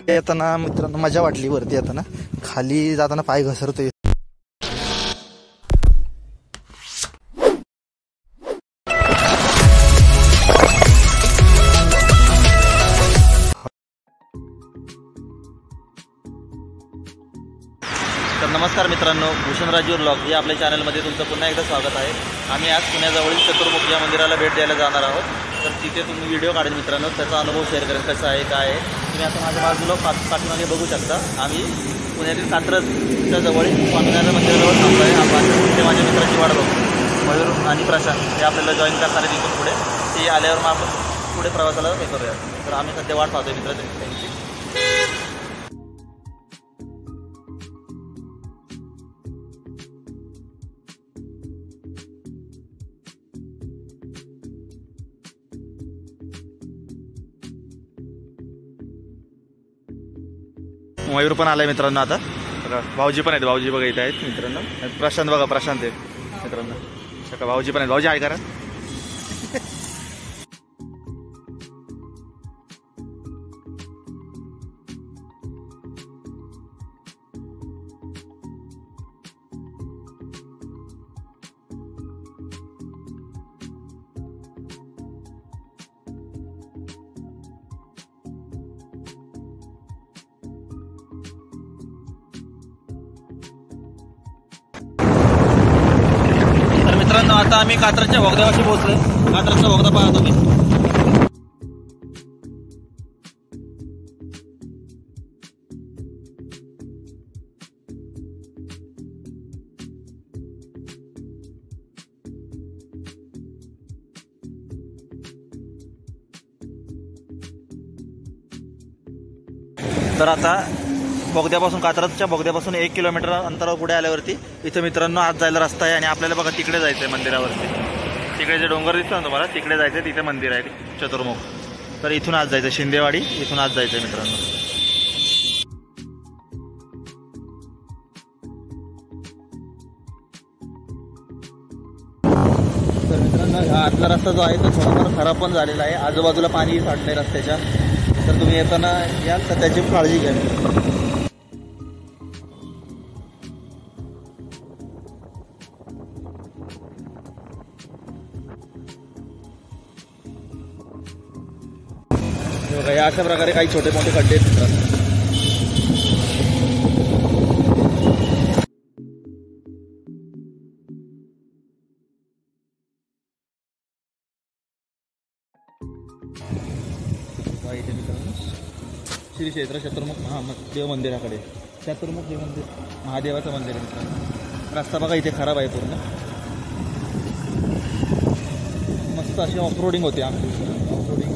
येताना मित्रांनो मजा वाटली, वरती येताना. खाली जाताना पाय घसरतोय. तर नमस्कार मित्रांनो, भूषण राजू व्लॉग या आपल्या चॅनलमध्ये तुमचं पुन्हा एकदा स्वागत आहे. आम्ही आज पुण्याजवळील चतुर्मुख या मंदिराला भेट द्यायला जाणार आहोत. तर तिथे तुम्ही व्हिडिओ काढेल मित्रांनो, त्याचा अनुभव शेअर करेल कसं आहे काय आहे. तुम्ही आता माझ्या बाजूला पाठीमागे बघू शकता. आम्ही पुण्यातील कात्रजच्या जवळील स्वामीनारायण मंदिराजवळ थांबलो आहे. आपण ते माझ्या मित्राची वाट बघू. मयूर आणि प्रशांत हे आपल्याला जॉईन करणार आहे तिथून पुढे. ती आल्यावर मग आपण पुढे प्रवासाला हे करूया. तर आम्ही सध्या वाट पाहतोय मित्र त्यांची. मयूर पण आलाय मित्रांनो. आता भाऊजी पण आहेत. भाऊजी बघा इथे आहेत मित्रांनो. प्रशांत बघा, प्रशांत आहे मित्रांनो. सका भाऊजी पण आहेत. भाऊजी आहे करा. मित्रांनो आता आम्ही कात्रजच्या बोगद्यापाशी पोहोचलोय. कात्रजचा बोगदा पाहा तुम्ही. तर आता बोगद्यापासून, कात्रजच्या बोगद्यापासून 1 किलोमीटर अंतरावर पुढे आल्यावरती इथे मित्रांनो आत जायला रस्ता आहे. आणि आपल्याला बघा तिकडे जायचं आहे मंदिरावरती. तिकडे जे डोंगर दिसतं ना तुम्हाला, तिकडे जायचं आहे. तिथे मंदिर आहे चतुर्मुख. तर इथून आत जायचं, शिंदेवाडी इथून आत जायचं आहे मित्रांनो. तर मित्रांनो हा आतला रस्ता जो आहे तो थोडाफार खराब पण झालेला आहे. आजूबाजूला पाणी साठलंय रस्त्याच्या. तर तुम्ही येताना याल तर त्याची काळजी घ्या. या अशा प्रकारे काही छोटे मोठे खड्डे आहेत मित्रांनो. इथे मित्रांनो श्री क्षेत्र चतुर्मुख महादेव मंदिराकडे. चतुर्मुख हे मंदिर महादेवाचं मंदिर आहे मित्रांनो. रस्ता बघा इथे खराब आहे पूर्ण. मस्त अशी ऑफरोडिंग होते आमची. ऑफरोडिंग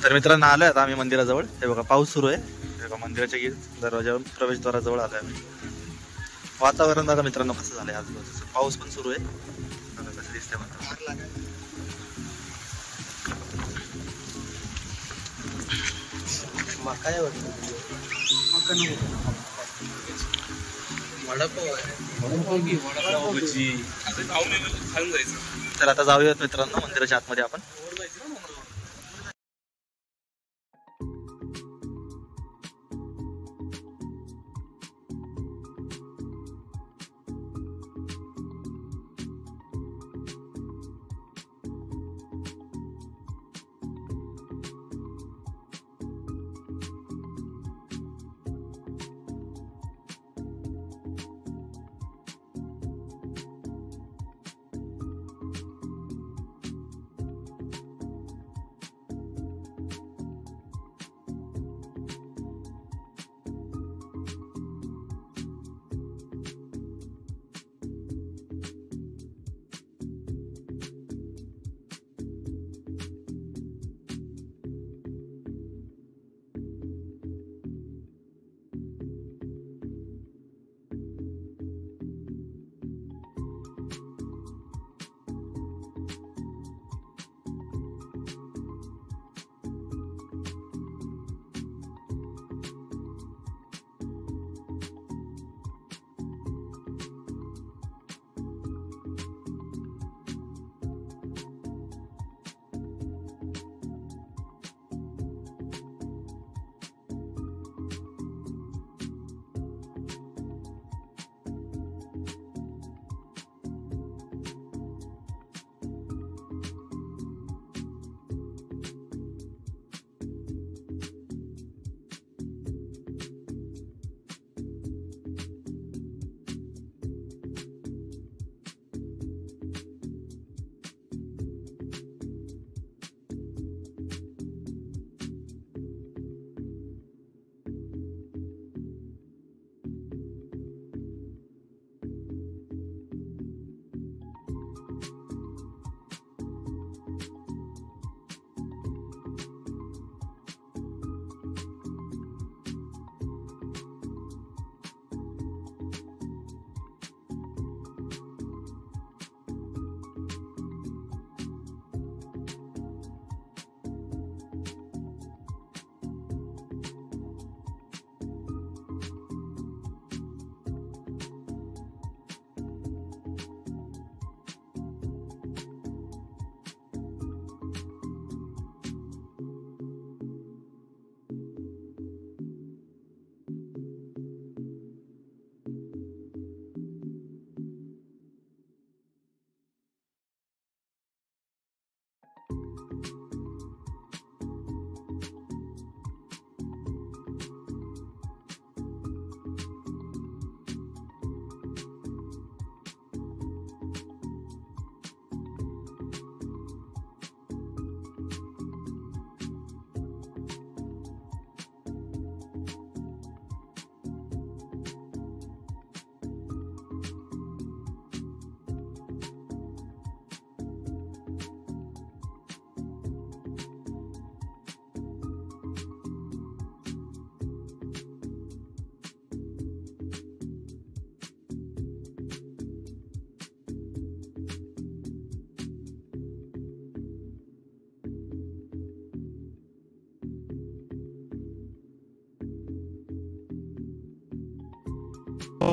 तर मित्रांनो आलोय आता आम्ही मंदिराजवळ. हे बघा पाऊस सुरू आहे. हे बघा मंदिराच्या दरवाजावर प्रवेशद्वाराजवळ आलोय आम्ही. वातावरण बघा मित्रांनो कसं झालंय आजूबाजूचं. पाऊस पण सुरू आहे. बघा कसं दिसतंय मित्रांनो. काय वाटतं तर आता जाऊयात मित्रांनो मंदिराच्या आतमध्ये आपण.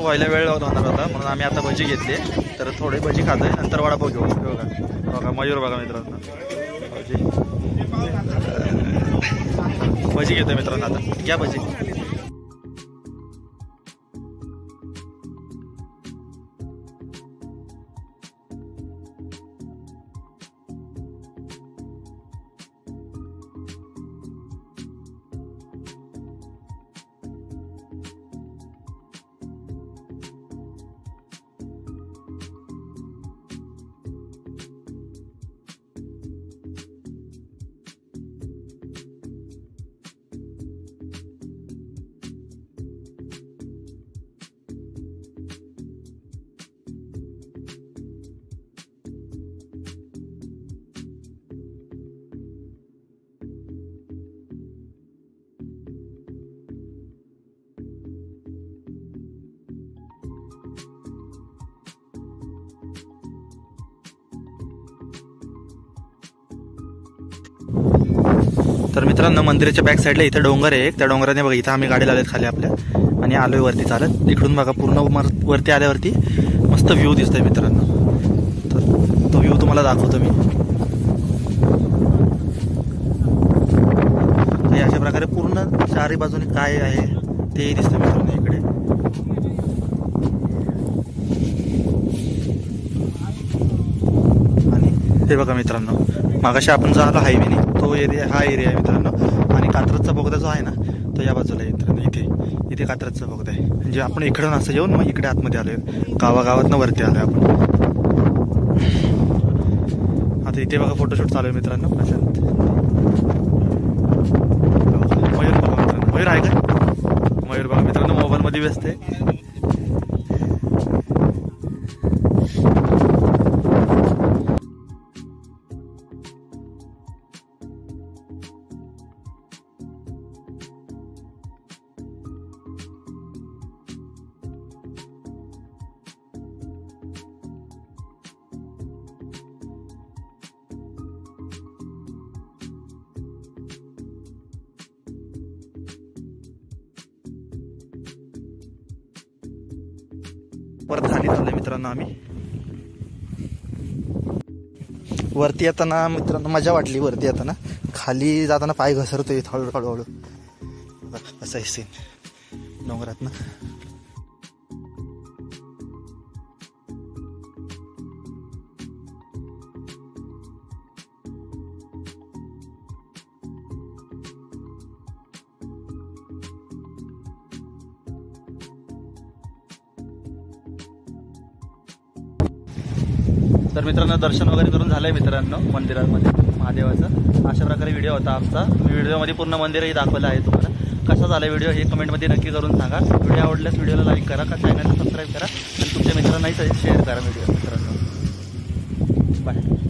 व्हायला वेळ होणार होता म्हणून आम्ही आता भजी घेतली. तर थोडी भजी खातोय नंतर वडापाव घेऊ. बघा बघा मयूर बघा मित्रांनो भजी घेतोय मित्रांनो. आता घ्या भजी. तर मित्रांनो मंदिराच्या बॅक साईडला इथे डोंगर आहे, त्या डोंगराने बघा इथं आम्ही गाडी लावलेत खाली आपल्या आणि आलोय वरती चालत. तिकडून बघा पूर्ण वरती आल्यावरती मस्त व्ह्यू दिसतोय मित्रांनो. तर तो व्ह्यू तुम्हाला दाखवतो मी. अशा प्रकारे पूर्ण चारी बाजूने काय आहे ते दिसतं मित्रांनो इकडे. आणि ते बघा मित्रांनो मागाशी आपण जो आलो हायवेने तो एरिया, हा एरिया आहे मित्रांनो. आणि कात्रजचा बोगदा जो आहे ना तो या बाजूला आहे मित्रांनो. इथे कात्रजचा बोगदा आहे. म्हणजे आपण इकडून असं येऊन मग इकडे आतमध्ये आलोय, गावागावातनं वरती आलोय आपण. आता इथे बघा फोटोशूट चालू आहे मित्रांनो. मयूर बघा मित्रांनो, मयूर आहे का? मयूर बघा मित्रांनो मोबाईलमध्ये व्यस्त आहे. परत खाली चाललोय मित्रांनो आम्ही. वरती येताना मित्रांनो मजा वाटली. वरती येताना, खाली जाताना पाय घसरतोय हळूहळू. असं आहे सीन डोंगरात ना. तर मित्रांनो दर्शन वगैरे करून झालंय मित्रांनो मंदिरामध्ये महादेवाचं. अशा प्रकारे व्हिडिओ होता आमचा. मी व्हिडिओमध्ये पूर्ण मंदिरही दाखवलं आहे तुम्हाला. कसा झाला व्हिडिओ हे कमेंटमध्ये नक्की करून सांगा. व्हिडिओ आवडल्यास व्हिडिओला लाईक करा, चॅनलला सबस्क्राईब करा आणि तुमच्या मित्रांनाही शेअर करा व्हिडिओ मित्रांनो. बाय.